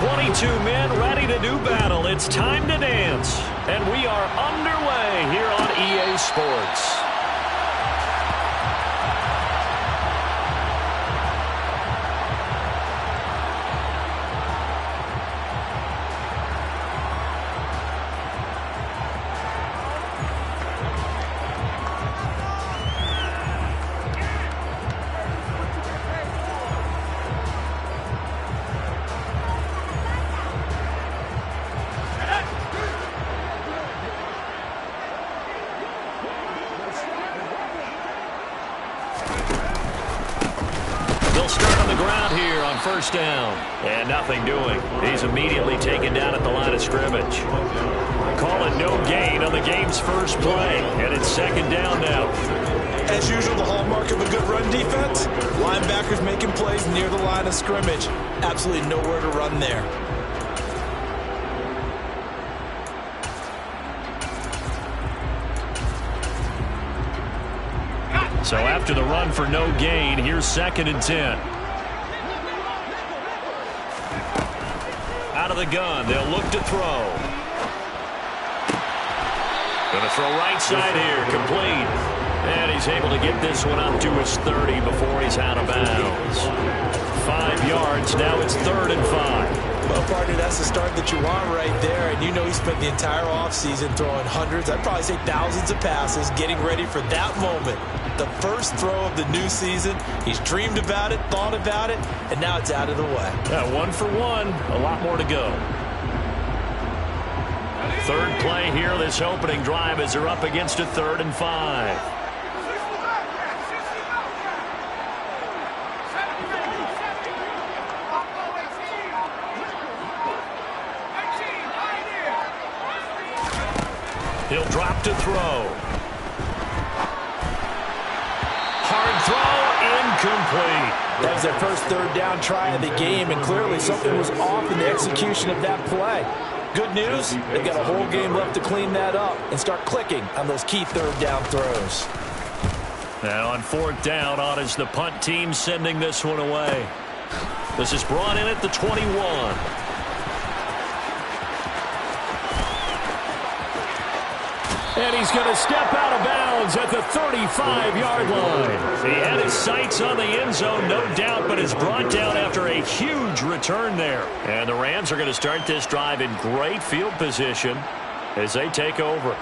22 men ready to do battle. It's time to dance. And we are underway here on EA Sports. First down, and nothing doing. He's immediately taken down at the line of scrimmage. Call it no gain on the game's first play, and it's second down now. As usual, the hallmark of a good run defense, linebackers making plays near the line of scrimmage. Absolutely nowhere to run there. So after the run for no gain, here's second and 10. Out of the gun, they'll look to throw. Going to throw right side here, complete. And he's able to get this one up to his 30 before he's out of bounds. 5 yards, now it's 3rd and 5. Well, partner, that's the start that you want right there. And you know he spent the entire offseason throwing hundreds, I'd probably say thousands of passes, getting ready for that moment. The first throw of the new season. He's dreamed about it, thought about it, and now it's out of the way. Yeah, 1 for 1, a lot more to go. Third play here, this opening drive, as they're up against a 3rd and 5. He'll drop to throw. Hard throw, incomplete. That was their first 3rd down try of the game, and clearly something was off in the execution of that play. Good news, they've got a whole game left to clean that up and start clicking on those key 3rd down throws. Now on 4th down, on is the punt team sending this one away. This is brought in at the 21. And he's going to step out of bounds at the 35-yard line. He had his sights on the end zone, no doubt, but is brought down after a huge return there. And the Rams are going to start this drive in great field position as they take over.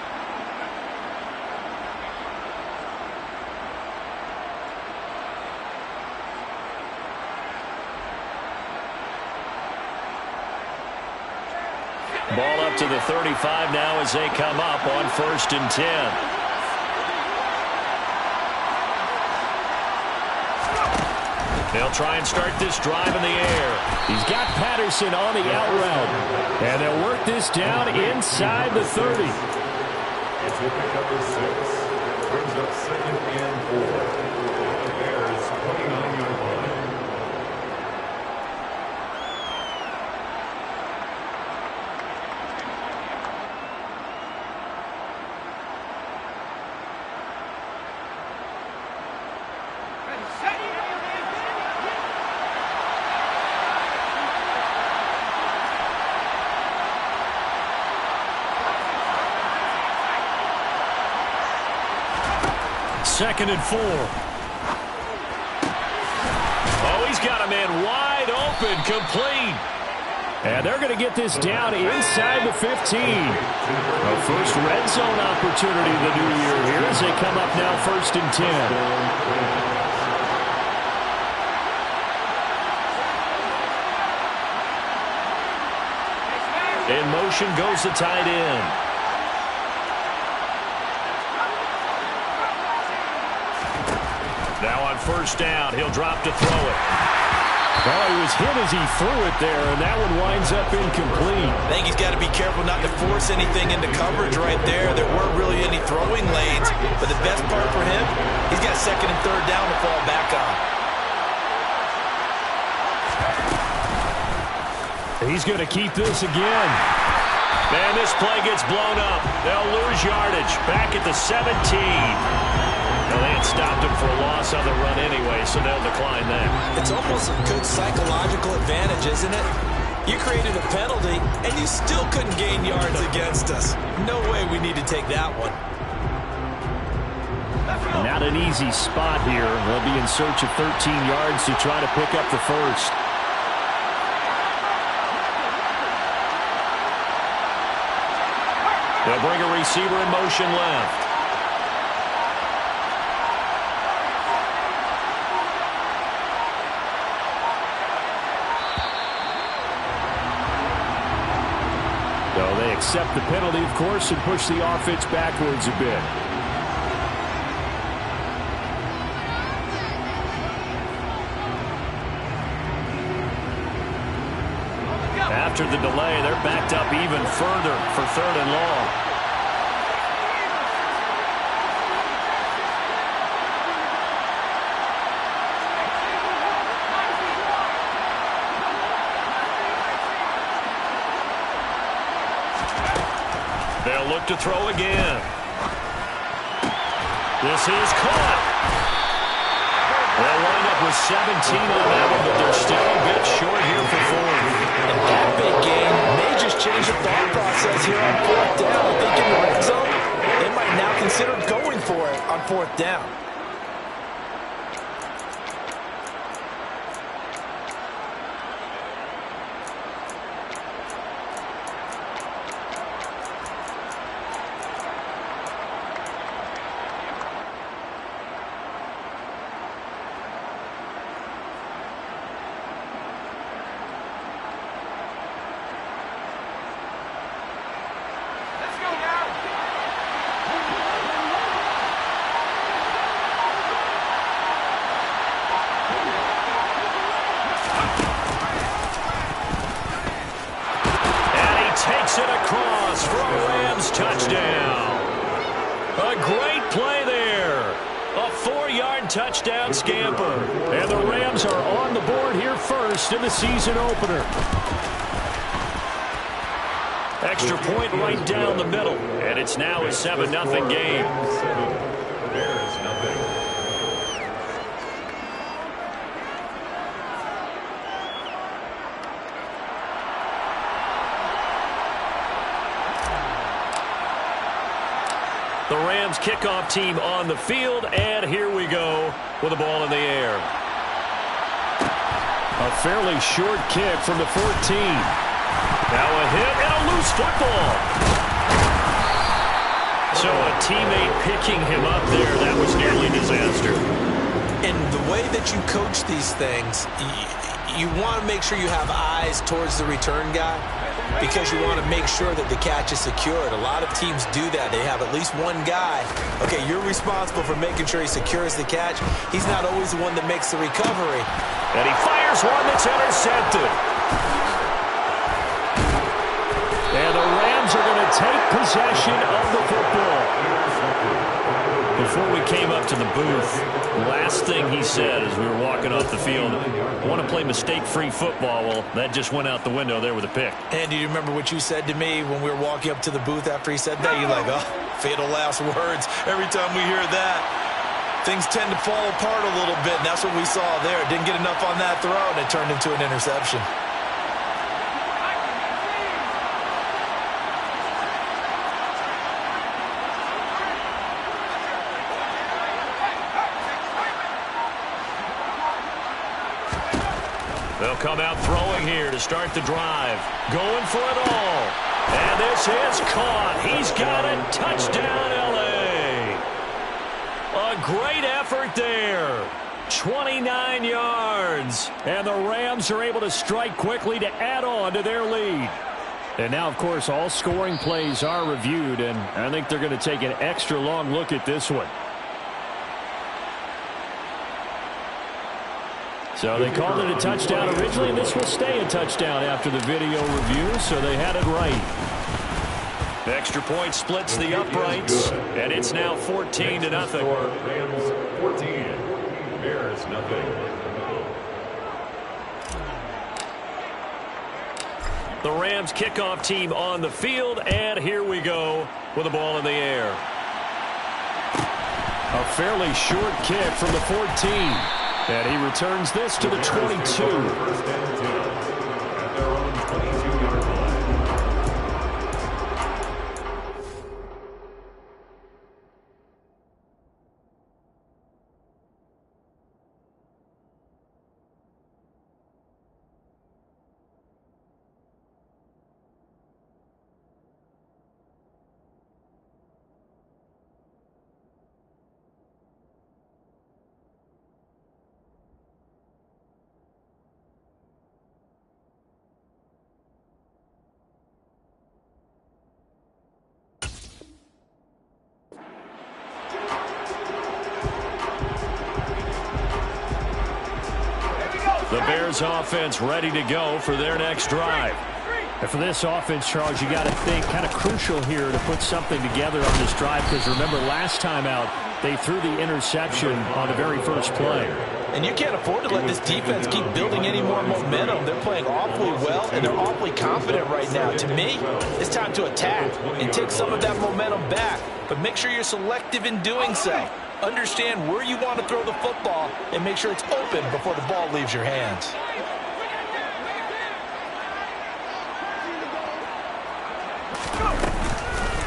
Ball up to the 35 now as they come up on 1st and 10. They'll try and start this drive in the air. He's got Patterson on the out route. And they'll work this down inside the 30. It's will pick up the 6. Brings up 2nd and 4. The Bears 29-yard line. Second and 4. Oh, he's got a man wide open, complete. And they're going to get this down inside the 15. A first red zone opportunity of the new year here as they come up now 1st and 10. In motion goes the tight end. Now on 1st down, he'll drop to throw it. Oh, he was hit as he threw it there, and that one winds up incomplete. I think he's got to be careful not to force anything into coverage right there. There weren't really any throwing lanes, but the best part for him, he's got 2nd and 3rd down to fall back on. He's going to keep this again. Man, this play gets blown up. They'll lose yardage back at the 17. Well, they had stopped him for a loss on the run anyway, so they'll decline that. It's almost a good psychological advantage, isn't it? You created a penalty, and you still couldn't gain yards against us. No way we need to take that one. Not an easy spot here. They'll be in search of 13 yards to try to pick up the first. They'll bring a receiver in motion left. So they accept the penalty, of course, and push the offense backwards a bit. After the delay, they're backed up even further for 3rd and long. They'll look to throw again. This is caught. They'll wind up with 17 on that one, but they're still a bit short here for 4. And that big gain may just change the thought process here on 4th down. I think in the red zone, they might now consider going for it on 4th down. It across for a Rams touchdown. A great play there. A 4-yard touchdown scamper. And the Rams are on the board here first in the season opener. Extra point right down the middle. And it's now a 7-0 game. Bears nothing. The Rams kickoff team on the field, and here we go with the ball in the air. A fairly short kick from the 14. Now a hit and a loose football. So a teammate picking him up there, that was nearly disaster. And the way that you coach these things, you want to make sure you have eyes towards the return guy, because you want to make sure that the catch is secured. A lot of teams do that. They have at least one guy. Okay, you're responsible for making sure he secures the catch. He's not always the one that makes the recovery. And he fires one that's intercepted. And the Rams are going to take possession of the football. Before we came up to the booth, last thing he said as we were walking off the field, I want to play mistake-free football. Well, that just went out the window there with a pick. And do you remember what you said to me when we were walking up to the booth after he said that? You're like, oh, fatal last words. Every time we hear that, things tend to fall apart a little bit, and that's what we saw there. Didn't get enough on that throw, and it turned into an interception. They'll come out throwing here to start the drive. Going for it all. And this is caught. He's got it. Touchdown, L.A. A great effort there. 29 yards. And the Rams are able to strike quickly to add on to their lead. And now, of course, all scoring plays are reviewed, and I think they're going to take an extra long look at this one. So they called it a touchdown originally, and this will stay a touchdown after the video review, so they had it right. The extra point splits the uprights, and it's now 14-0. Rams 14, Bears nothing. The Rams kickoff team on the field, and here we go with the ball in the air. A fairly short kick from the 14. And he returns this to the 22. First and 10 at their own 22. The Bears offense ready to go for their next drive. And for this offense, Charles, you got to think kind of crucial here to put something together on this drive, because remember last time out they threw the interception on the very first play. And you can't afford to let this defense keep building any more momentum. They're playing awfully well, and they're awfully confident right now. To me, it's time to attack and take some of that momentum back. But make sure you're selective in doing so. Understand where you want to throw the football and make sure it's open before the ball leaves your hands.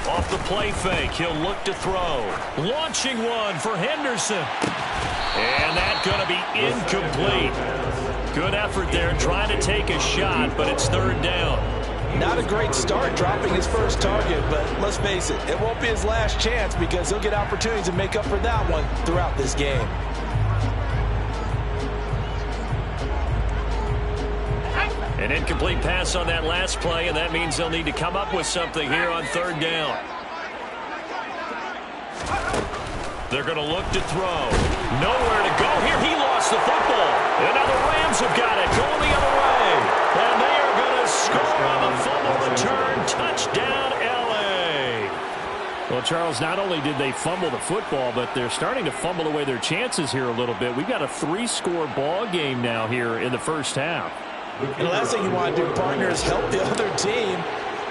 Off the play fake, he'll look to throw. Launching one for Henderson. And that's going to be incomplete. Good effort there trying to take a shot, but it's third down. Not a great start dropping his first target, but let's face it, it won't be his last chance because he'll get opportunities to make up for that one throughout this game. An incomplete pass on that last play, and that means they'll need to come up with something here on third down. They're going to look to throw. Nowhere to go here. He lost the football. And now the Rams have got it going the other way. And they are going to score on the fumble return. Touchdown, L.A. Well, Charles, not only did they fumble the football, but they're starting to fumble away their chances here a little bit. We've got a 3-score ball game now here in the first half. And the last thing you want to do, partner, is help the other team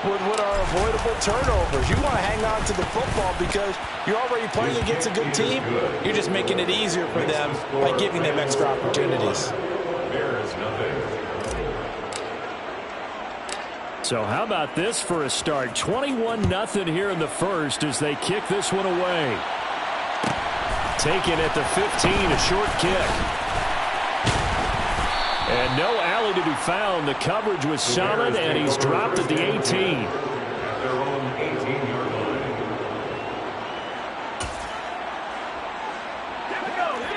with what are avoidable turnovers. You want to hang on to the football because you're already playing against a good team. You're just making it easier for them by giving them extra opportunities. So how about this for a start? 21-0 here in the first as they kick this one away. Taken at the 15, a short kick. And no alley to be found. The coverage was solid, and he's dropped at the 18. At their own 18-yard line.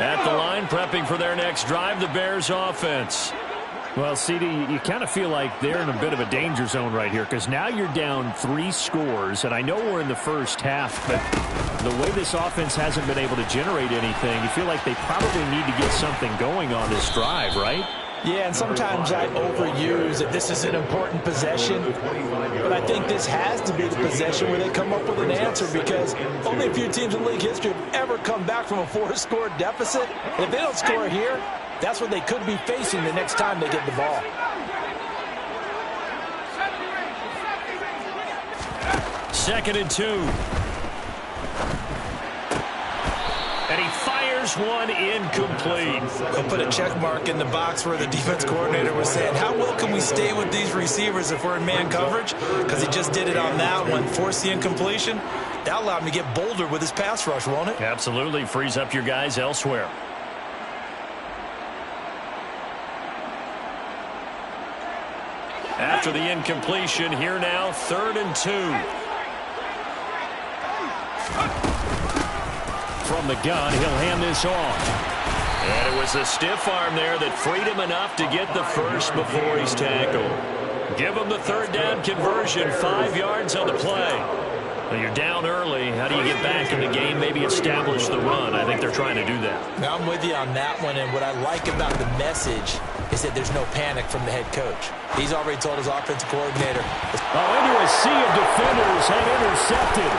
At the line, prepping for their next drive, the Bears offense. Well, CD, you kind of feel like they're in a bit of a danger zone right here because now you're down 3 scores, and I know we're in the first half, but the way this offense hasn't been able to generate anything, you feel like they probably need to get something going on this drive, right? Yeah, and sometimes I overuse that this is an important possession, but I think this has to be the possession where they come up with an answer because only a few teams in league history have ever come back from a 4-score deficit. And if they don't score here, that's what they could be facing the next time they get the ball. Second and 2. And he fires one incomplete. They'll put a check mark in the box where the defense coordinator was saying, how well can we stay with these receivers if we're in man coverage? Because he just did it on that one, forced the incompletion. That allowed him to get bolder with his pass rush, won't it? Absolutely. Frees up your guys elsewhere. After the incompletion, here now, 3rd and 2. From the gun, he'll hand this off. And it was a stiff arm there that freed him enough to get the first before he's tackled. Give him the third down conversion, 5 yards on the play. Well, you're down early. How do you get back in the game, maybe establish the run? I think they're trying to do that. Now, I'm with you on that one, and what I like about the message is that there's no panic from the head coach. He's already told his offensive coordinator. Into a sea of defenders and intercepted.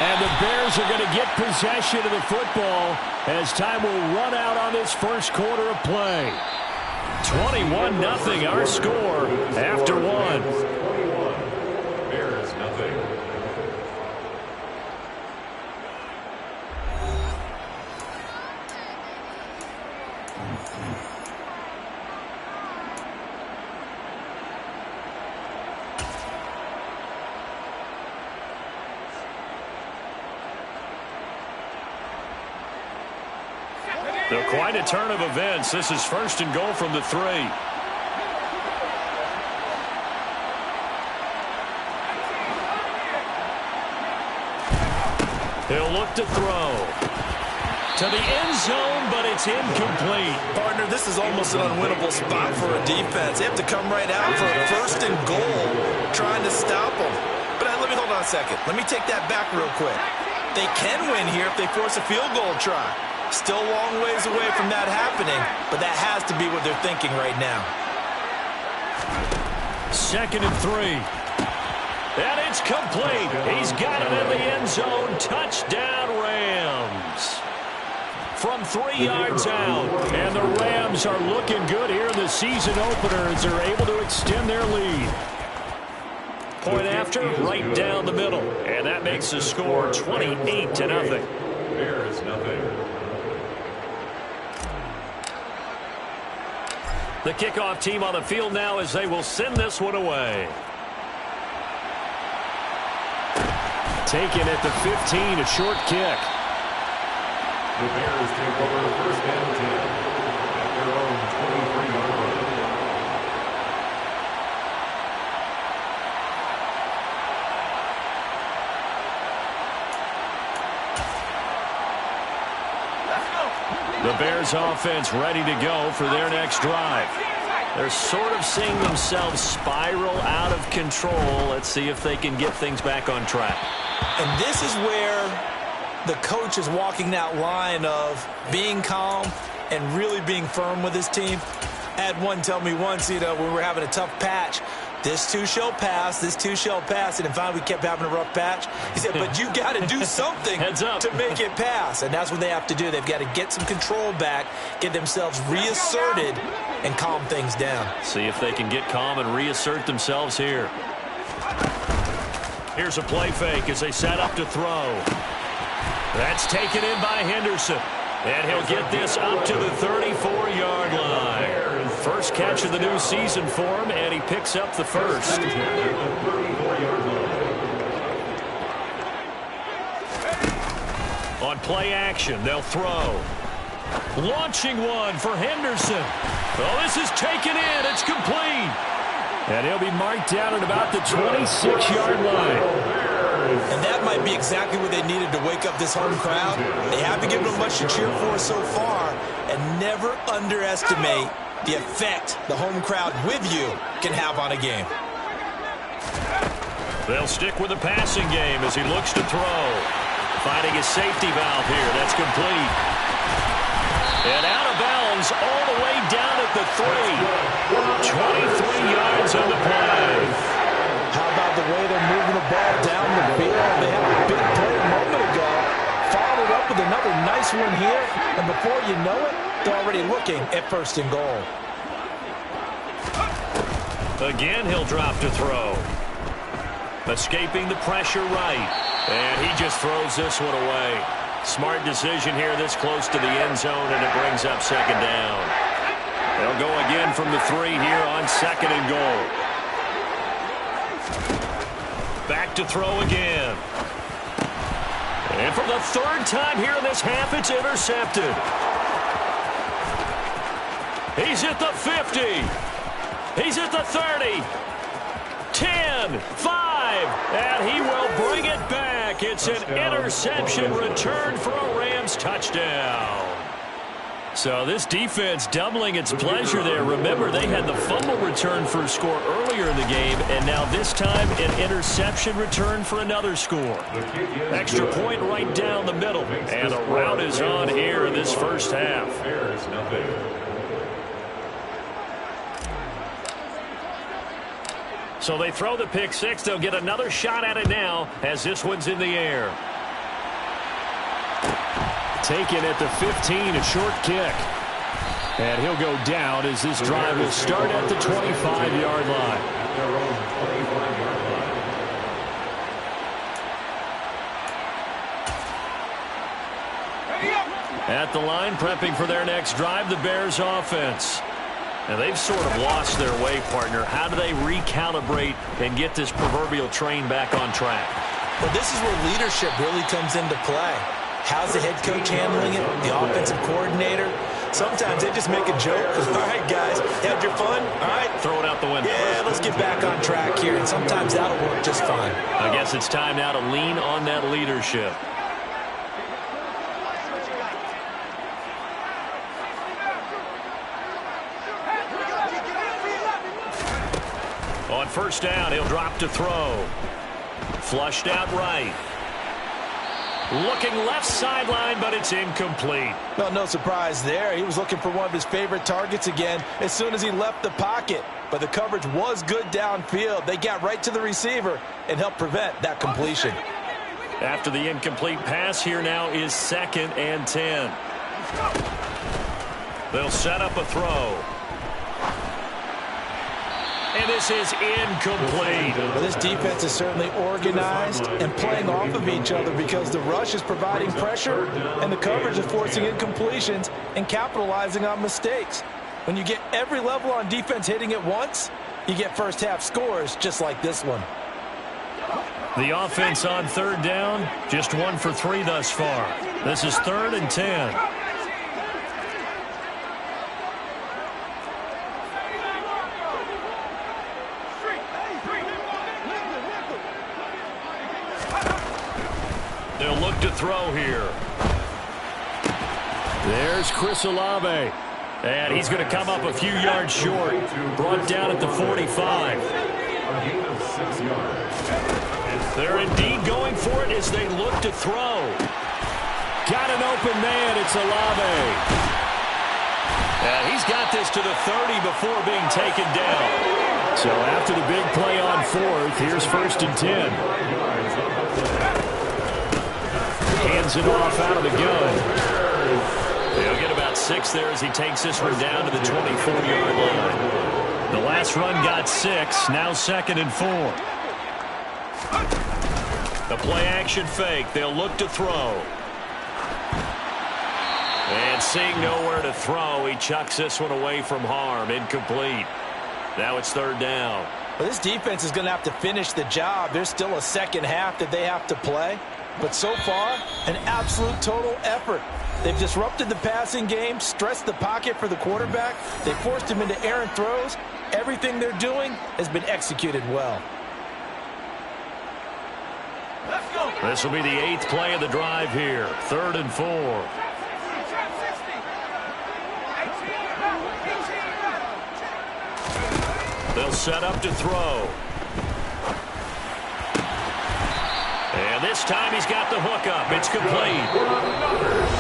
And the Bears are going to get possession of the football as time will run out on this first quarter of play. 21-0 our score after 1. Bears nothing. They're quite a turn of events. This is 1st and goal from the 3. He'll look to throw. To the end zone, but it's incomplete. Partner, this is almost an unwinnable spot for a defense. They have to come right out for a 1st and goal, trying to stop them. But let me hold on a second. Let me take that back real quick. They can win here if they force a field goal try. Still a long ways away from that happening, but that has to be what they're thinking right now. 2nd and 3. And it's complete. He's got it in the end zone. Touchdown, Rams. From 3 yards out. And the Rams are looking good here in the season opener as they're able to extend their lead. Point after, right down the middle. And that makes the score 28-0. Bears nothing. The kickoff team on the field now as they will send this one away. Taken at the 15, a short kick. The Bears take over 1st and 10 at their own 23-yard line. The Bears offense ready to go for their next drive. They're sort of seeing themselves spiral out of control. Let's see if they can get things back on track. And this is where the coach is walking that line of being calm and really being firm with his team. I had one tell me once, when we were having a tough patch, this too shall pass, this too shall pass. And finally we kept having a rough patch. He said, but you got to do something to make it pass. And that's what they have to do. They've got to get some control back, get themselves reasserted, and calm things down. See if they can get calm and reassert themselves here. Here's a play fake as they set up to throw. That's taken in by Henderson. And he'll get this up to the 34-yard line. First catch of the new season for him, and he picks up the first. On play action, they'll throw. Launching one for Henderson. Oh, this is taken in. It's complete. And he'll be marked down at about the 26-yard line. And that might be exactly what they needed to wake up this home crowd. They haven't given them much to cheer for so far. And never underestimate the effect the home crowd with you can have on a game. They'll stick with the passing game as he looks to throw. Finding his safety valve here. That's complete. And out of bounds all the way down at the 3. 23 yards on the play. How about the way they're moving the ball down the field? They had a big play a moment ago. Followed up with another nice one here. And before you know it, they're already looking at 1st and goal. Again, he'll drop to throw. Escaping the pressure right. And he just throws this one away. Smart decision here this close to the end zone, and it brings up 2nd down. They'll go again from the 3 here on 2nd and goal. Back to throw again. And for the 3rd time here in this half, it's intercepted. He's at the 50. He's at the 30. 10, 5, and he will bring it back. It's an interception return for a Rams touchdown. So this defense doubling its pleasure there. Remember, they had the fumble return for a score earlier in the game, and now this time an interception return for another score. Extra point right down the middle, and the rout is on here in this first half. So they throw the pick six. They'll get another shot at it now as this one's in the air. Taken at the 15, a short kick. And he'll go down as this drive will start at the 25-yard line. At the line, prepping for their next drive, the Bears offense. And they've sort of lost their way, partner. How do they recalibrate and get this proverbial train back on track? Well, this is where leadership really comes into play. How's the head coach handling it? The offensive coordinator? Sometimes they just make a joke. All right, guys, had your fun? All right. Throw it out the window. Yeah, let's get back on track here. And sometimes that'll work just fine. I guess it's time now to lean on that leadership. On first down, he'll drop to throw. Flushed out right. Looking left sideline, but it's incomplete. Well, no surprise there. He was looking for one of his favorite targets again as soon as he left the pocket. But the coverage was good downfield. They got right to the receiver and helped prevent that completion. After the incomplete pass, here now is 2nd and 10. They'll set up a throw. And this is incomplete. Well, this defense is certainly organized and playing off of each other because the rush is providing pressure and the coverage is forcing incompletions and capitalizing on mistakes. When you get every level on defense hitting at once, you get first half scores just like this one. The offense on 3rd down, just 1 for 3 thus far. This is 3rd and 10. They'll look to throw here. There's Chris Olave. And he's going to come up a few yards short. Brought down at the 45. A gain of 6 yards. They're indeed going for it as they look to throw. Got an open man. It's Olave. And he's got this to the 30 before being taken down. So after the big play on 4th, here's 1st and 10. Hands it off out of the gun. He'll get about 6 there as he takes this one down to the 24-yard line. The last run got 6, now 2nd and 4. The play-action fake. They'll look to throw. And seeing nowhere to throw, he chucks this one away from harm. Incomplete. Now it's 3rd down. Well, this defense is going to have to finish the job. There's still a second half that they have to play. But so far, an absolute total effort. They've disrupted the passing game, stressed the pocket for the quarterback. They forced him into errant throws. Everything they're doing has been executed well. This will be the 8th play of the drive here. 3rd and 4. They'll set up to throw. And this time he's got the hookup. It's complete.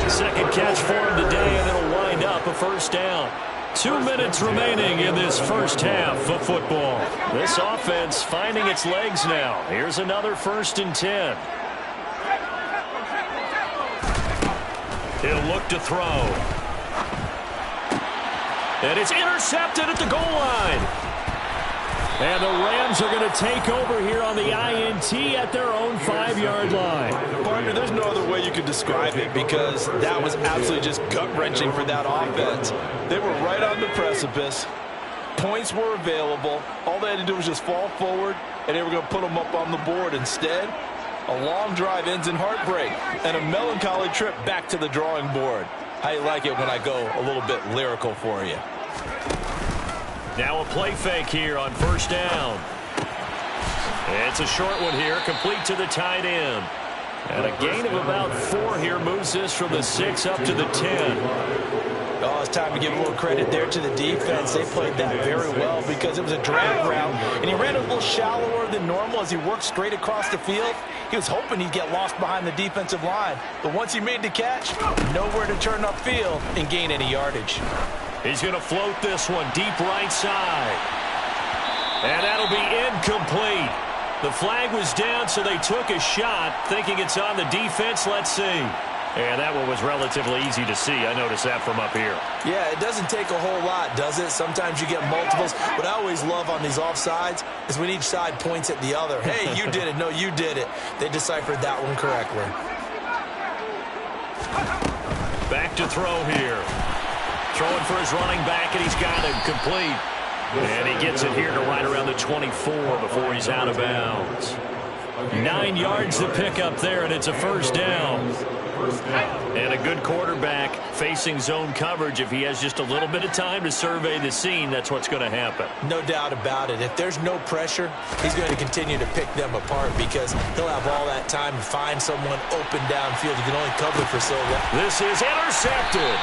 2nd catch for him today, and it'll wind up a 1st down. 2 minutes remaining in this first half of football. This offense finding its legs now. Here's another 1st and 10. He'll look to throw. And it's intercepted at the goal line. And the Rams are going to take over here on the INT at their own 5-yard line. Partner, there's no other way you could describe it because that was absolutely just gut-wrenching for that offense. They were right on the precipice. Points were available. All they had to do was just fall forward, and they were going to put them up on the board. Instead, a long drive ends in heartbreak and a melancholy trip back to the drawing board. How you like it when I go a little bit lyrical for you? Now a play fake here on 1st down. It's a short one here, complete to the tight end. And a gain of about 4 here moves this from the 6 up to the 10. Oh, it's time to give a little credit there to the defense. They played that very well because it was a drag route, and he ran a little shallower than normal as he worked straight across the field. He was hoping he'd get lost behind the defensive line. But once he made the catch, nowhere to turn upfield and gain any yardage. He's going to float this one deep right side. And that'll be incomplete. The flag was down, so they took a shot, thinking it's on the defense. Let's see. And that one was relatively easy to see. I noticed that from up here. Yeah, it doesn't take a whole lot, does it? Sometimes you get multiples. What I always love on these offsides is when each side points at the other. Hey, you did it. No, you did it. They deciphered that one correctly. Back to throw here. Throwing for his running back, and he's got it complete. And he gets it here to right around the 24 before he's out of bounds. 9 yards to pick up there, and it's a 1st down. And a good quarterback facing zone coverage. If he has just a little bit of time to survey the scene, that's what's going to happen. No doubt about it. If there's no pressure, he's going to continue to pick them apart because he'll have all that time to find someone open downfield. You can only cover for so long. This is intercepted.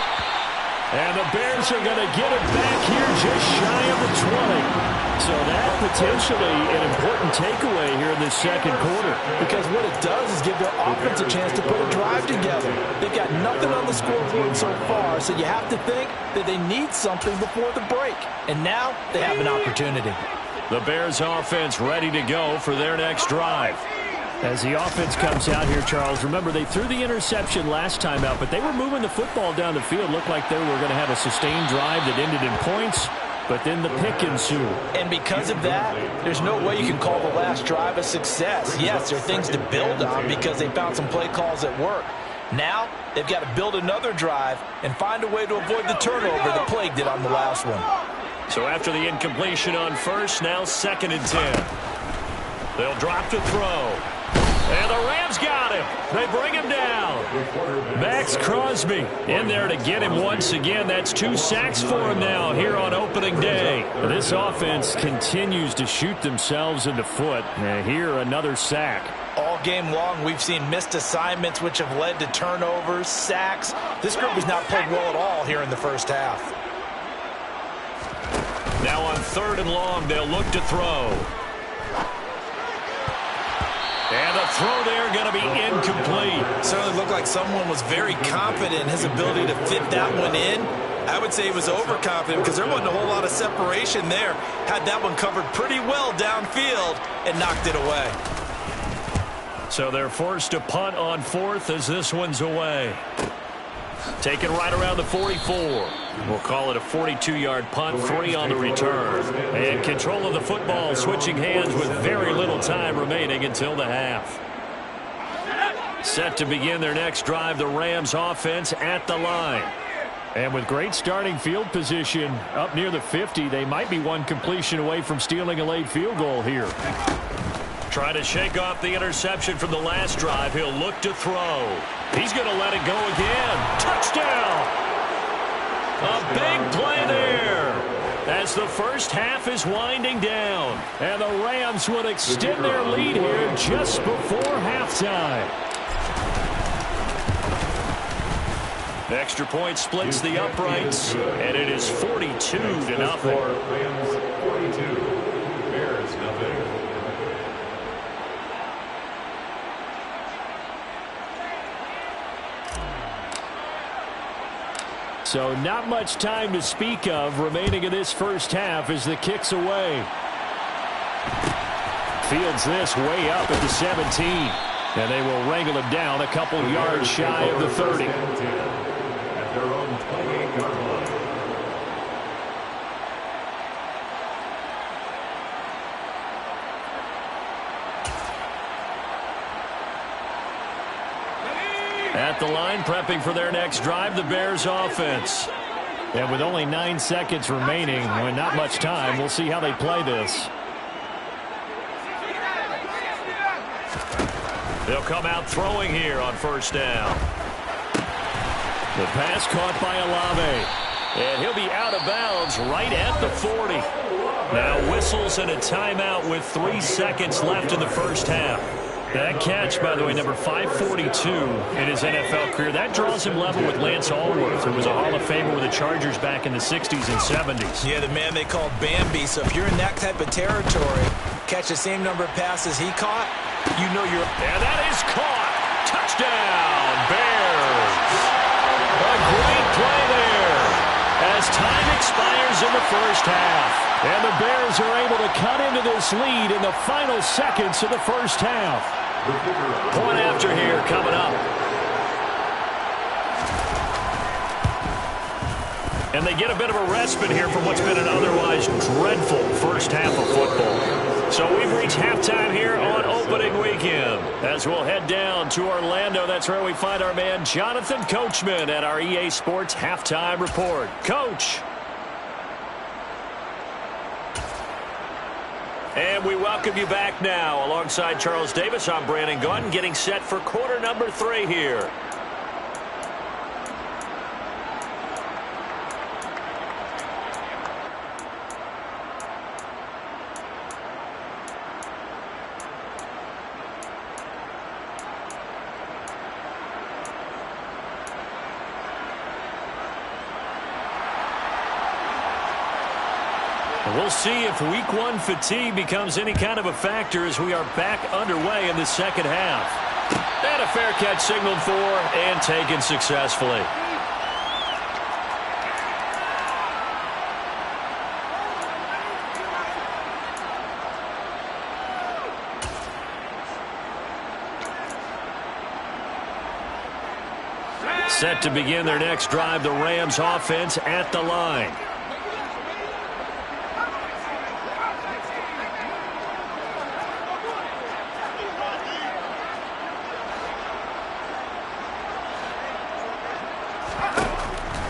And the Bears are going to get it back here just shy of the 20. So that potentially an important takeaway here in this second quarter. Because what it does is give their offense a chance to put a drive together. They've got nothing on the scoreboard so far, so you have to think that they need something before the break. And now they have an opportunity. The Bears offense ready to go for their next drive. As the offense comes out here, Charles, remember they threw the interception last time out, but they were moving the football down the field. Looked like they were going to have a sustained drive that ended in points, but then the pick ensued. And because of that, there's no way you can call the last drive a success. Yes, there are things to build on because they found some play calls that work. Now, they've got to build another drive and find a way to avoid the turnover the Plague did on the last one. So after the incompletion on first, now 2nd and 10. They'll drop to throw. And the Rams got him. They bring him down. Max Crosby in there to get him once again. That's 2 sacks for him now here on opening day. This offense continues to shoot themselves in the foot. And here, another sack. All game long, we've seen missed assignments which have led to turnovers, sacks. This group has not played well at all here in the first half. Now on 3rd and long, they'll look to throw. And the throw there going to be incomplete. Certainly looked like someone was very confident in his ability to fit that one in. I would say he was overconfident because there wasn't a whole lot of separation there. Had that one covered pretty well downfield and knocked it away. So they're forced to punt on 4th as this one's away. Taken right around the 44. We'll call it a 42-yard punt, 3 on the return. And control of the football switching hands with very little time remaining until the half. Set to begin their next drive, the Rams offense at the line. And with great starting field position up near the 50, they might be one completion away from stealing a late field goal here. Trying to shake off the interception from the last drive. He'll look to throw. He's going to let it go again. Touchdown! A big play there as the first half is winding down. And the Rams would extend their lead here just before halftime. Extra point splits the uprights, and it is 42-0. Rams 42, Bears nothing. So not much time to speak of remaining in this first half as the kick's away. Fields this way up at the 17. And they will wrangle him down a couple yards shy of the 30. At their own 28-yard line. At the line, prepping for their next drive, the Bears offense. And with only 9 seconds remaining, and not much time, we'll see how they play this. They'll come out throwing here on first down. The pass caught by Olave. And he'll be out of bounds right at the 40. Now whistles and a timeout with 3 seconds left in the first half. That catch, by the way, number 542 in his NFL career, that draws him level with Lance Allworth, who was a Hall of Famer with the Chargers back in the 60s and 70s. Yeah, the man they called Bambi. So if you're in that type of territory, catch the same number of passes he caught, you know you're... And that is caught. Touchdown, Bears. A great play there as time expires in the first half. And the Bears are able to cut into this lead in the final seconds of the first half. Point after here coming up. And they get a bit of a respite here from what's been an otherwise dreadful first half of football. So we've reached halftime here on opening weekend. As we'll head down to Orlando, that's where we find our man Jonathan Coachman at our EA Sports Halftime Report. Coach. And we welcome you back now. Alongside Charles Davis, I'm Brandon Gaudin, getting set for quarter number 3 here. We'll see if week one fatigue becomes any kind of a factor as we are back underway in the second half. And a fair catch signaled for and taken successfully. Set to begin their next drive, the Rams offense at the line.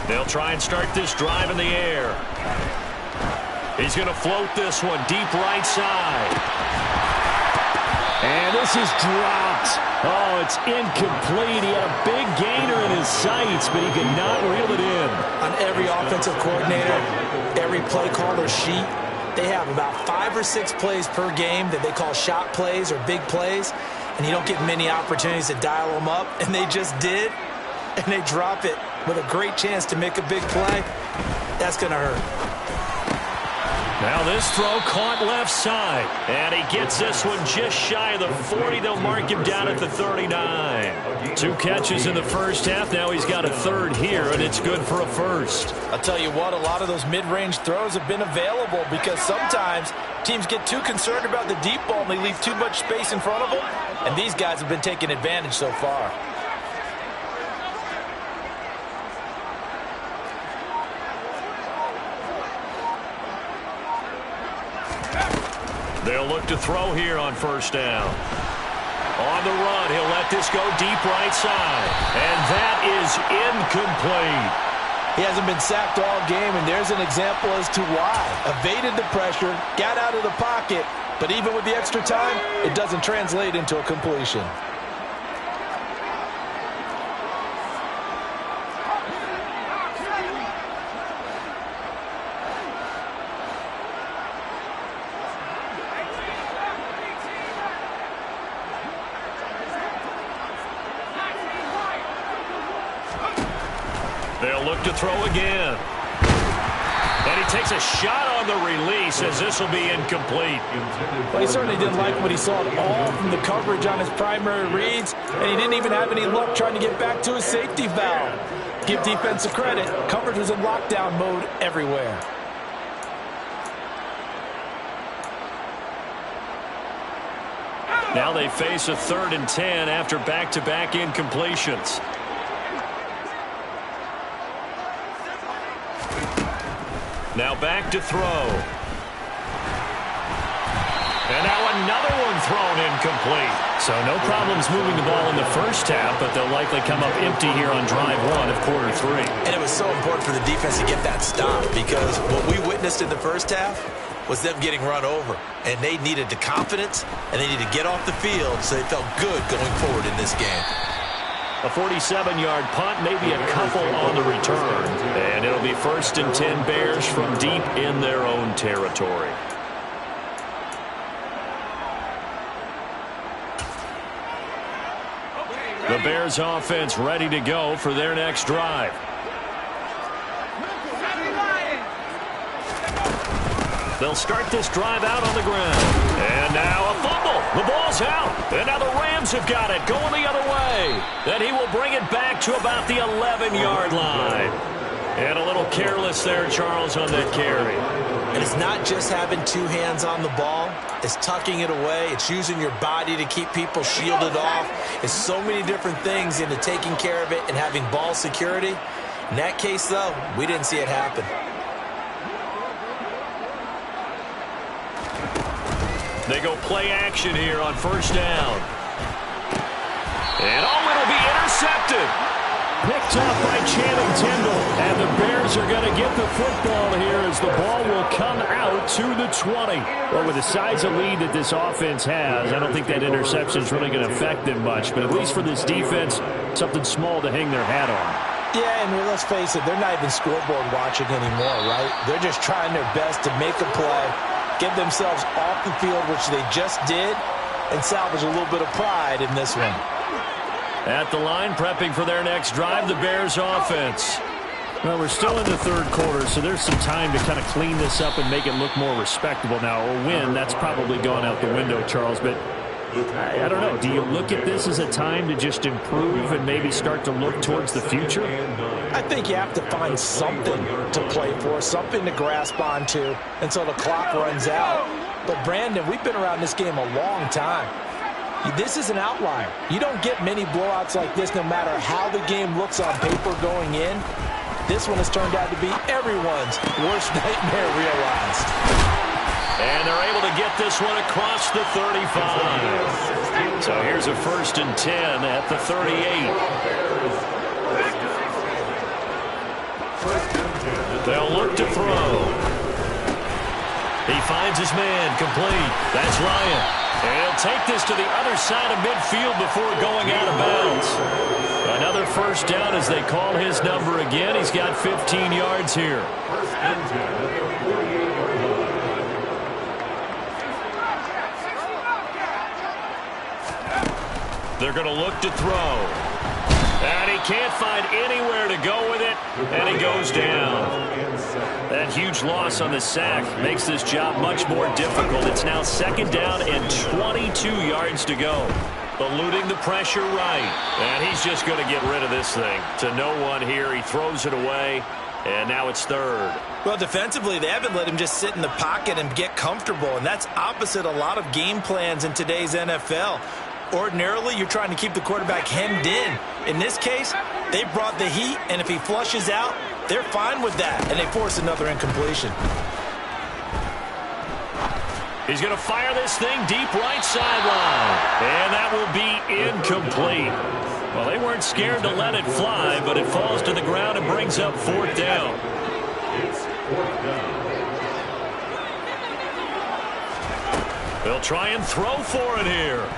They'll try and start this drive in the air. He's going to float this one deep right side. And this is dropped. Oh, it's incomplete. He had a big gainer in his sights, but he could not reel it in. On every offensive coordinator, every play caller sheet, they have about 5 or 6 plays per game that they call shot plays or big plays, and you don't get many opportunities to dial them up, and they just did, and they drop it with a great chance to make a big play. That's going to hurt. Now this throw caught left side. And he gets this one just shy of the 40. They'll mark him down at the 39. 2 catches in the first half. Now he's got a third here, and it's good for a first. I'll tell you what, a lot of those mid-range throws have been available because sometimes teams get too concerned about the deep ball and they leave too much space in front of them. And these guys have been taking advantage so far. They'll look to throw here on first down. On the run, he'll let this go deep right side. And that is incomplete. He hasn't been sacked all game, and there's an example as to why. Evaded the pressure, got out of the pocket, but even with the extra time, it doesn't translate into a completion. They'll look to throw again. And he takes a shot on the release as this will be incomplete. Well, he certainly didn't like what he saw at all from the coverage on his primary reads, and he didn't even have any luck trying to get back to his safety valve. Give defense a credit. Coverage was in lockdown mode everywhere. Now they face a 3rd and 10 after back-to-back incompletions. Now back to throw. And now another one thrown incomplete. So no problems moving the ball in the first half, but they'll likely come up empty here on drive 1 of quarter 3. And it was so important for the defense to get that stop because what we witnessed in the first half was them getting run over. And they needed the confidence, and they needed to get off the field so they felt good going forward in this game. A 47-yard punt, maybe a couple on the return. And it'll be 1st and 10 Bears from deep in their own territory. The Bears offense ready to go for their next drive. They'll start this drive out on the ground. And now a fumble. The ball's out. And now the Rams have got it going the other way. Then he will bring it back to about the 11-yard line. And a little careless there, Charles, on that carry. And it's not just having 2 hands on the ball. It's tucking it away. It's using your body to keep people shielded off. It's so many different things into taking care of it and having ball security. In that case, though, we didn't see it happen. They go play action here on first down. And it'll be intercepted. Picked up by Channing Tindall. And the Bears are going to get the football here as the ball will come out to the 20. Well, with the size of lead that this offense has, I don't think that interception is really going to affect them much. But at least for this defense, something small to hang their hat on. Yeah, and let's face it, they're not even scoreboard watching anymore, right? They're just trying their best to make a play, get themselves off the field, which they just did, and salvage a little bit of pride in this one. At the line, prepping for their next drive, the Bears offense. Well, we're still in the third quarter, so there's some time to kind of clean this up and make it look more respectable. Now, a win, that's probably gone out the window, Charles, but I don't know. Do you look at this as a time to just improve and maybe start to look towards the future? I think you have to find something to play for, something to grasp onto until the clock runs out. But, Brandon, we've been around this game a long time. This is an outlier. You don't get many blowouts like this no matter how the game looks on paper going in. This one has turned out to be everyone's worst nightmare realized. And they're able to get this one across the 35. So here's a 1st and 10 at the 38. They'll look to throw. He finds his man complete. That's Ryan. And he'll take this to the other side of midfield before going out of bounds. Another 1st down as they call his number again. He's got 15 yards here. They're going to look to throw. And he can't find anywhere to go with it, and he goes down. That huge loss on the sack makes this job much more difficult. It's now 2nd down and 22 yards to go. Eluding the pressure right. And he's just going to get rid of this thing. To no one here. He throws it away, and now it's 3rd. Well, defensively, they haven't let him just sit in the pocket and get comfortable, and that's opposite a lot of game plans in today's NFL. Ordinarily, you're trying to keep the quarterback hemmed in. In this case, they brought the heat, and if he flushes out, they're fine with that, and they force another incompletion. He's going to fire this thing deep right sideline, and that will be incomplete. Well, they weren't scared to let it fly, but it falls to the ground and brings up 4th down. It's 4th down. They'll try and throw for it here.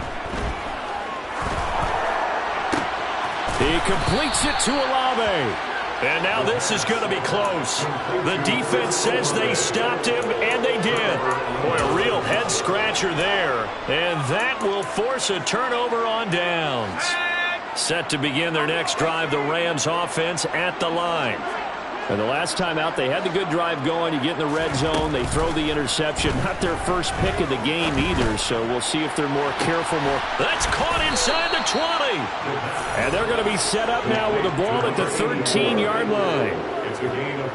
He completes it to Olave. And now this is going to be close. The defense says they stopped him, and they did. Boy, a real head-scratcher there. And that will force a turnover on downs. Set to begin their next drive, the Rams offense at the line. And the last time out, they had the good drive going. You get in the red zone, they throw the interception. Not their first pick of the game either, so we'll see if they're more careful. That's caught inside the 20. And they're going to be set up now with the ball at the 13-yard line.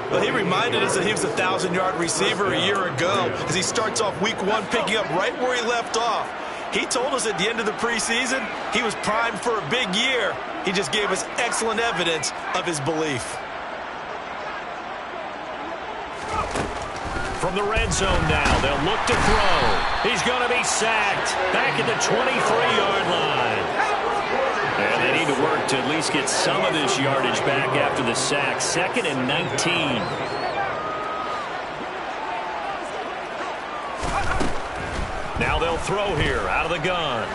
Well, he reminded us that he was a 1,000-yard receiver a year ago as he starts off week 1 picking up right where he left off. He told us at the end of the preseason he was primed for a big year. He just gave us excellent evidence of his belief. From the red zone now, they'll look to throw. He's going to be sacked back at the 23-yard line. And they need to work to at least get some of this yardage back after the sack. 2nd and 19. Now they'll throw here out of the gun.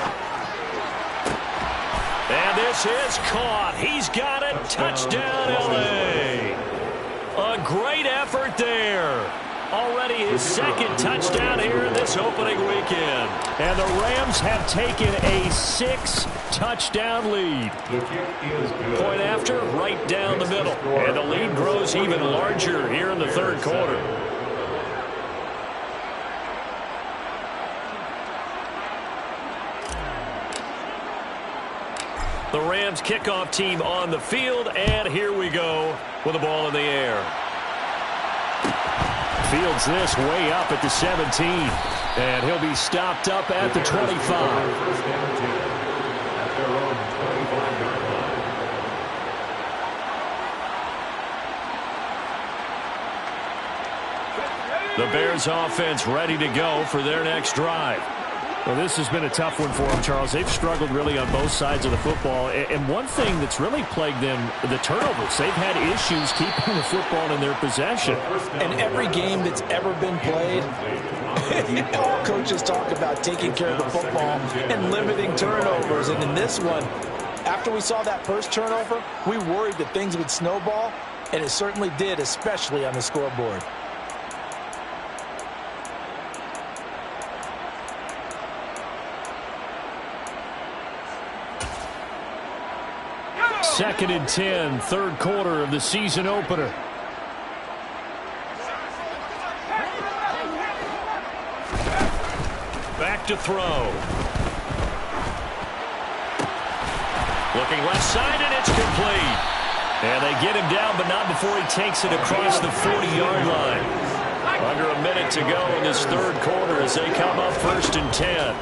And this is caught. He's got it. Touchdown, L.A. A great effort there. Already his 2nd touchdown here in this opening weekend. And the Rams have taken a 6-touchdown lead. Point after, right down the middle. And the lead grows even larger here in the 3rd quarter. The Rams kickoff team on the field, and here we go with the ball in the air. Fields this way up at the 17. And he'll be stopped up at the 25. The Bears offense ready to go for their next drive. Well, this has been a tough one for them, Charles. They've struggled really on both sides of the football. And one thing that's really plagued them, the turnovers. They've had issues keeping the football in their possession. And every game that's ever been played, all coaches talk about taking care of the football and limiting turnovers. And in this one, after we saw that first turnover, we worried that things would snowball, and it certainly did, especially on the scoreboard. 2nd and 10, third quarter of the season opener. Back to throw. Looking left side, and it's complete. And they get him down, but not before he takes it across the 40-yard line. Under a minute to go in this third quarter as they come up 1st and 10.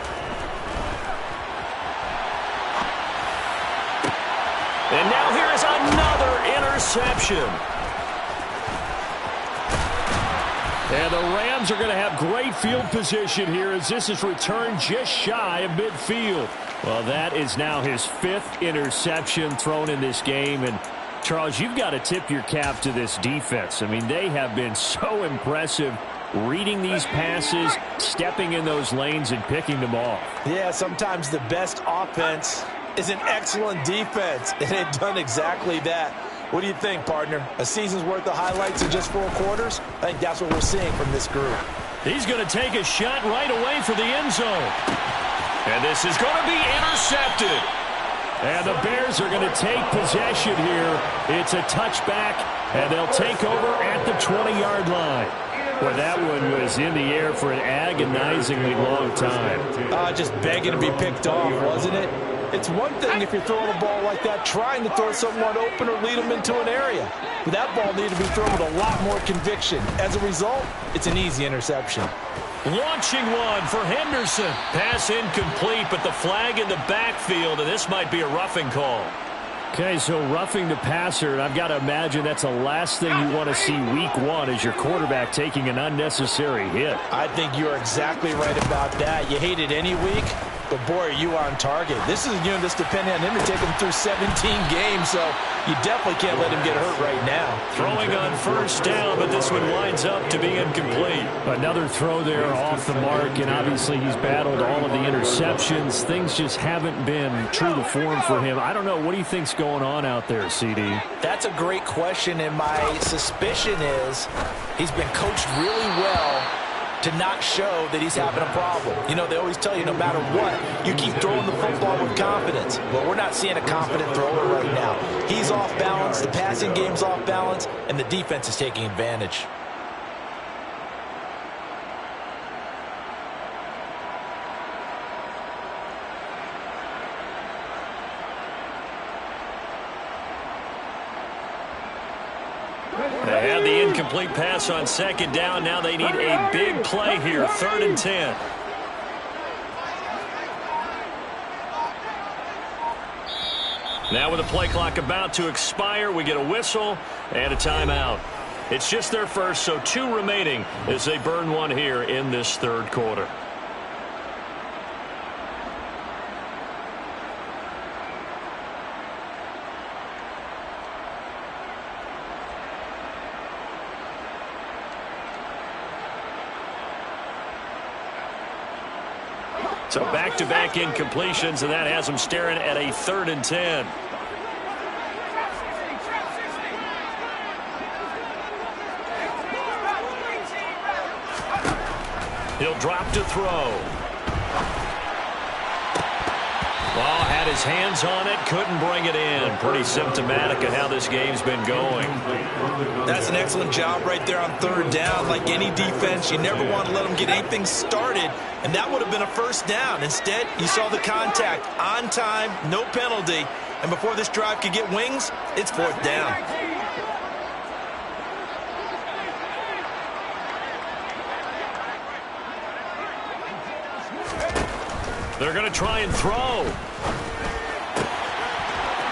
And now here is another interception. And the Rams are going to have great field position here as this is returned just shy of midfield. Well, that is now his 5th interception thrown in this game. And, Charles, you've got to tip your cap to this defense. I mean, they have been so impressive reading these passes, stepping in those lanes, and picking them off. Yeah, sometimes the best offense is an excellent defense, and they've done exactly that. What do you think, partner? A season's worth of highlights in just 4 quarters? I think that's what we're seeing from this group. He's going to take a shot right away for the end zone. And this is going to be intercepted. And the Bears are going to take possession here. It's a touchback, and they'll take over at the 20-yard line. Well, that one was in the air for an agonizingly long time. Just begging to be picked off, wasn't it? It's one thing if you're throwing a ball like that, trying to throw someone open or lead them into an area. But that ball needed to be thrown with a lot more conviction. As a result, it's an easy interception. Launching one for Henderson. Pass incomplete, but the flag in the backfield, and this might be a roughing call. Okay, so roughing the passer, and I've got to imagine that's the last thing you want to see week 1 as your quarterback taking an unnecessary hit. I think you're exactly right about that. You hate it any week, but boy, are you on target. This is a unit that's depending on him to take him through 17 games, so you definitely can't let him get hurt right now. Throwing on 1st down, but this one winds up to be incomplete. Another throw there off the mark, and obviously he's battled all of the interceptions. Things just haven't been true to form for him. I don't know. What do you think's going on out there, CD? That's a great question, and my suspicion is he's been coached really well to not show that he's having a problem. You know, they always tell you no matter what, you keep throwing the football with confidence. Well, we're not seeing a confident thrower right now. He's off balance, the passing game's off balance, and the defense is taking advantage. They had the incomplete pass on 2nd down. Now they need a big play here, 3rd and 10. Now with the play clock about to expire, we get a whistle and a timeout. It's just their first, so 2 remaining as they burn one here in this 3rd quarter. So back-to-back incompletions, and that has them staring at a 3rd and 10. He'll drop to throw. Well, had his hands on it, couldn't bring it in. Pretty symptomatic of how this game's been going. That's an excellent job right there on 3rd down. Like any defense, you never want to let them get anything started, and that would have been a 1st down. Instead, you saw the contact on time, no penalty, and before this drive could get wings, it's 4th down. They're going to try and throw.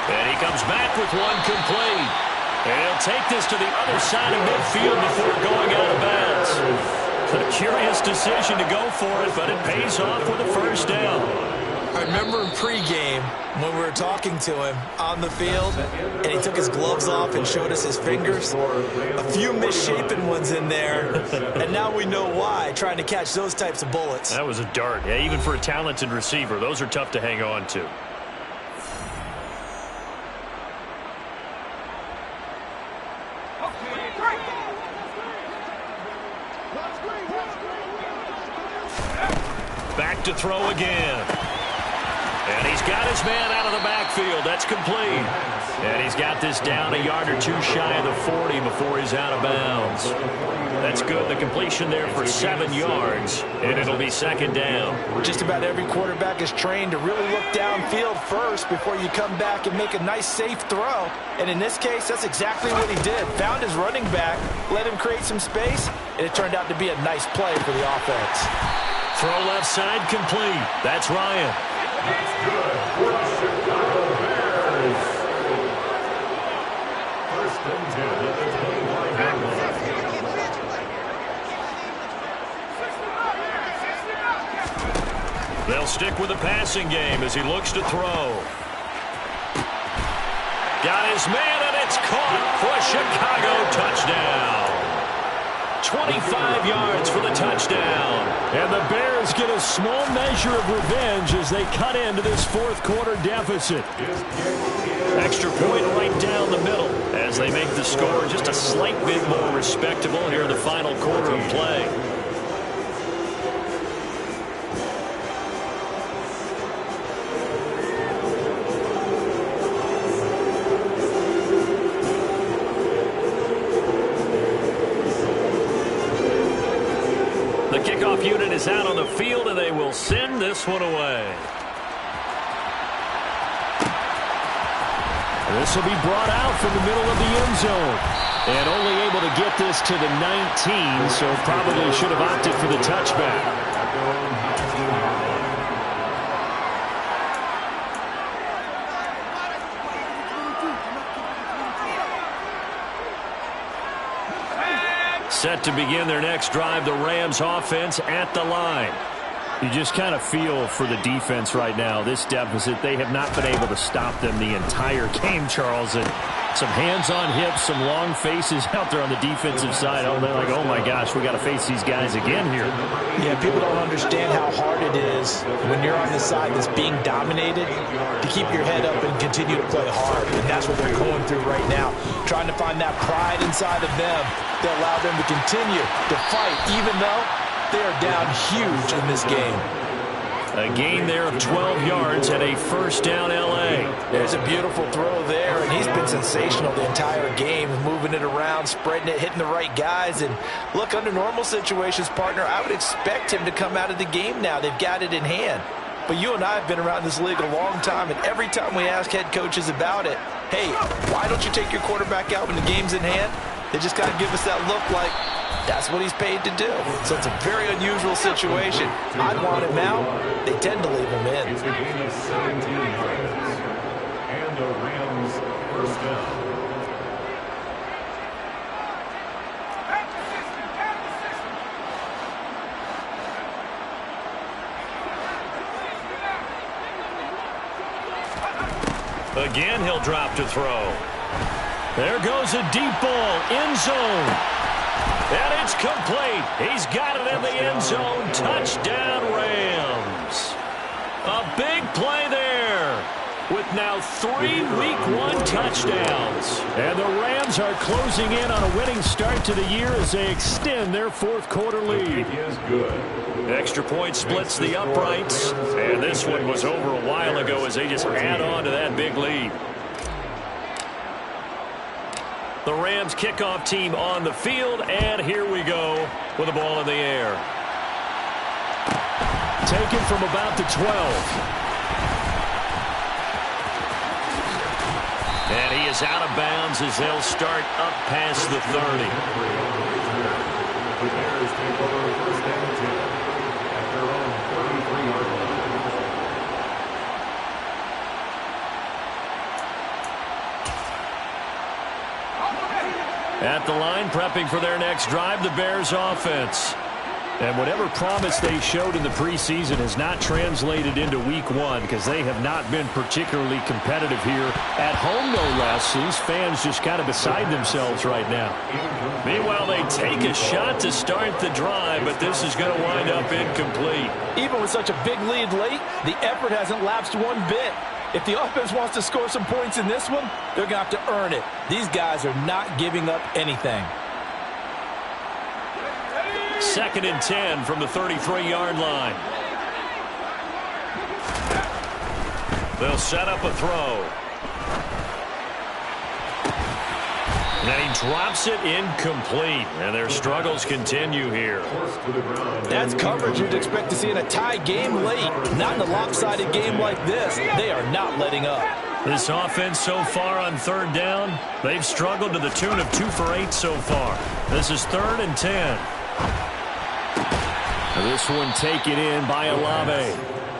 And he comes back with one complete. And he'll take this to the other side of midfield before going out of bounds. A curious decision to go for it, but it pays off with a 1st down. I remember in pregame when we were talking to him on the field, and he took his gloves off and showed us his fingers. A few misshapen ones in there, and now we know why, trying to catch those types of bullets. That was a dart. Yeah, even for a talented receiver, those are tough to hang on to. Back to throw again. And he's got his man out of the backfield. That's complete. And he's got this down a yard or two shy of the 40 before he's out of bounds. That's good. The completion there for 7 yards, and it'll be second down. Just about every quarterback is trained to really look downfield first before you come back and make a nice, safe throw. And in this case, that's exactly what he did. Found his running back, let him create some space, and it turned out to be a nice play for the offense. Throw left side complete. That's Ryan. That's good for the Chicago Bears. First and 10 at the 25-yard line. They'll stick with the passing game as he looks to throw. Got his man, and it's caught for a Chicago touchdown. 25 yards for the touchdown. And the Bears get a small measure of revenge as they cut into this fourth quarter deficit. Extra point right down the middle as they make the score just a slight bit more respectable here in the final quarter of play. The kickoff unit is out on the field, and they will send this one away. This will be brought out from the middle of the end zone. And only able to get this to the 19, so probably should have opted for the touchback. Set to begin their next drive, the Rams offense at the line. You just kind of feel for the defense right now. This deficit, they have not been able to stop them the entire game, Charles. And some hands on hips, some long faces out there on the defensive side. Oh, they're like, oh my gosh, we got to face these guys again here. Yeah, people don't understand how hard it is when you're on the side that's being dominated to keep your head up and continue to play hard. And that's what they're going through right now, trying to find that pride inside of them to allow them to continue to fight, even though they are down huge in this game. A gain there of 12 yards and a first down L.A. There's a beautiful throw there, and he's been sensational the entire game, moving it around, spreading it, hitting the right guys. And look, under normal situations, partner, I would expect him to come out of the game now. They've got it in hand. But you and I have been around this league a long time, and every time we ask head coaches about it, hey, why don't you take your quarterback out when the game's in hand? They just kind of give us that look like that's what he's paid to do. So it's a very unusual situation. I'd want him out. They tend to leave him in. It's a gain of 17 yards. And the Rams first down. Again, he'll drop to throw. There goes a deep ball, end zone. And it's complete. He's got it in the end zone. Touchdown, Rams. A big play there with now 3 Week 1 touchdowns. And the Rams are closing in on a winning start to the year as they extend their fourth quarter lead. Is good. Extra point splits the uprights. And this one was over a while ago as they just add on to that big lead. The Rams kickoff team on the field, and here we go with the ball in the air. Taken from about the 12. And he is out of bounds as they'll start up past the 30. The Bears take over first and 10 at their own 33-yard line. At the line, prepping for their next drive, the Bears offense. And whatever promise they showed in the preseason has not translated into Week 1 because they have not been particularly competitive here. At home, no less. These fans just kind of beside themselves right now. Meanwhile, they take a shot to start the drive, but this is going to wind up incomplete. Even with such a big lead late, the effort hasn't lapsed one bit. If the offense wants to score some points in this one, they're going to have to earn it. These guys are not giving up anything. 2nd and 10 from the 33-yard line. They'll set up a throw. And he drops it incomplete. And their struggles continue here. That's coverage you'd expect to see in a tie game late. Not in a lopsided game like this. They are not letting up. This offense so far on third down, they've struggled to the tune of 2 for 8 so far. This is 3rd and 10. This one taken in by Olave.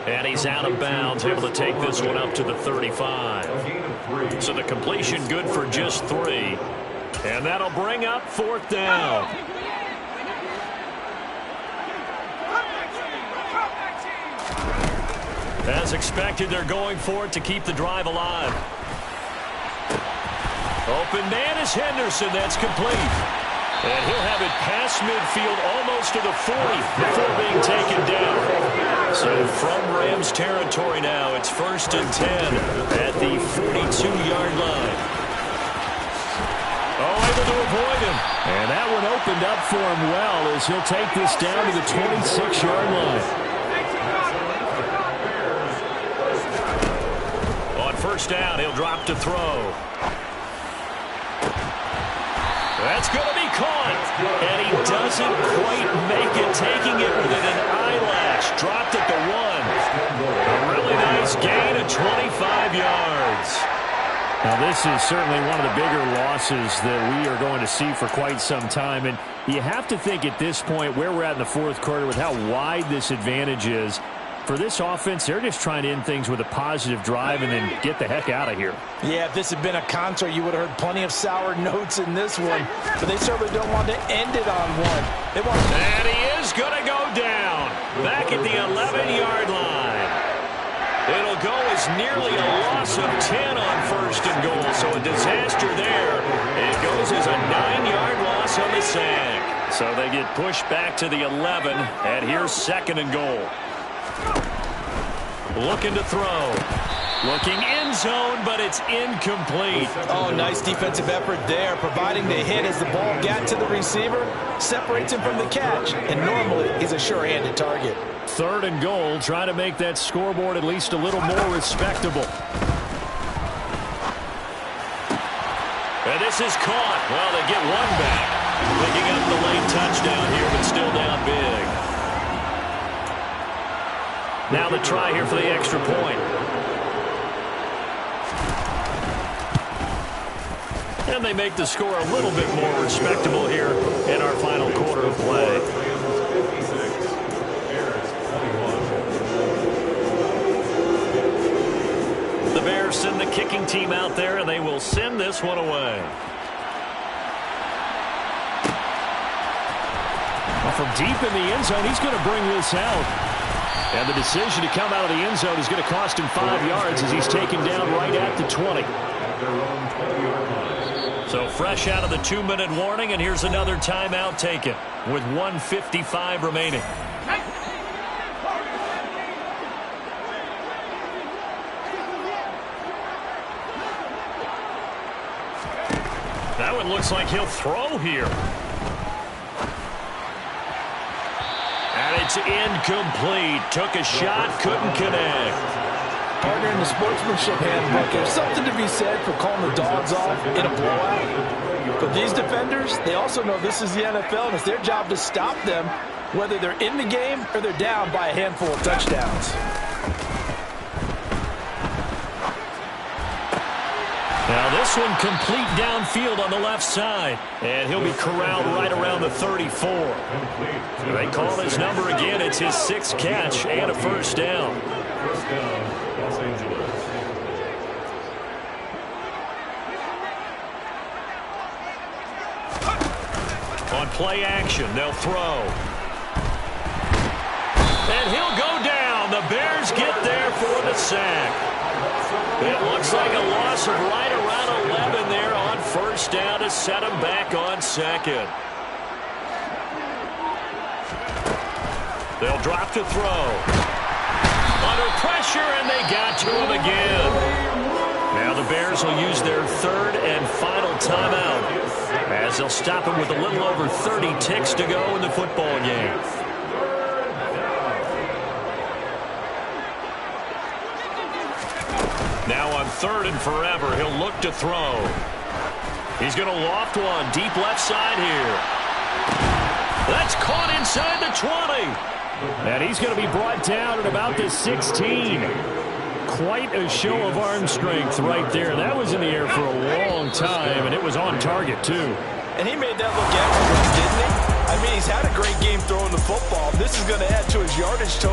And he's out of bounds, able to take this one up to the 35. So the completion good for just 3. And that'll bring up 4th down. As expected, they're going for it to keep the drive alive. Open man is Henderson. That's complete. And he'll have it past midfield almost to the 40 before being taken down. So from Rams territory now, it's 1st and 10 at the 42-yard line. Oh, able to avoid him. And that one opened up for him well as he'll take this down to the 26-yard line. On 1st down, he'll drop to throw. That's going to be caught. And he doesn't quite make it, taking it within an eyelash. Dropped at the 1. A really nice gain of 25 yards. Now, this is certainly one of the bigger losses that we are going to see for quite some time. And you have to think at this point where we're at in the 4th quarter with how wide this advantage is. For this offense, they're just trying to end things with a positive drive and then get the heck out of here. Yeah, if this had been a concert, you would have heard plenty of sour notes in this one. But they certainly don't want to end it on one. They want to... And he is going to go down. Back at the 11-yard line. It'll go as nearly a loss of 10 on 1st and goal. So a disaster there. It goes as a 9-yard loss on the sack. So they get pushed back to the 11. And here's 2nd and goal. Looking to throw. Looking end zone, but it's incomplete. Oh, nice defensive effort there, providing the hit as the ball got to the receiver, separates him from the catch, and normally he's a sure-handed target. 3rd and goal, trying to make that scoreboard at least a little more respectable. And this is caught. Well, they get one back. Picking up the late touchdown here, but still down big. Now the try here for the extra point. And they make the score a little bit more respectable here in our final quarter of play. The Bears send the kicking team out there, and they will send this one away. Well, from deep in the end zone, he's going to bring this out. And the decision to come out of the end zone is going to cost him 5 yards as he's taken down right at the 20. So fresh out of the 2-minute warning, and here's another timeout taken with 1:55 remaining. That one looks like he'll throw here. And it's incomplete. Took a shot, couldn't connect. Partner, in the sportsmanship handbook, there's something to be said for calling the dogs off in a blowout. But these defenders, they also know this is the NFL, and it's their job to stop them, whether they're in the game or they're down by a handful of touchdowns. Now this one complete downfield on the left side. And he'll be corralled right around the 34. They call his number again. It's his 6th catch and a 1st down. First down, Los Angeles. On play action, they'll throw. And he'll go down. The Bears get there for the sack. It looks like a loss of right around 11 there on 1st down to set him back on 2nd. They'll drop to throw. Under pressure, and they got to him again. Now the Bears will use their 3rd and final timeout as they'll stop him with a little over 30 ticks to go in the football game. Now on 3rd and forever, he'll look to throw. He's going to loft one deep left side here. That's caught inside the 20. And he's going to be brought down at about the 16. Quite a show of arm strength right there. That was in the air for a long time, and it was on target, too. And he made that look effortless, didn't he? I mean, he's had a great game throwing the football. This is going to add to his yardage total.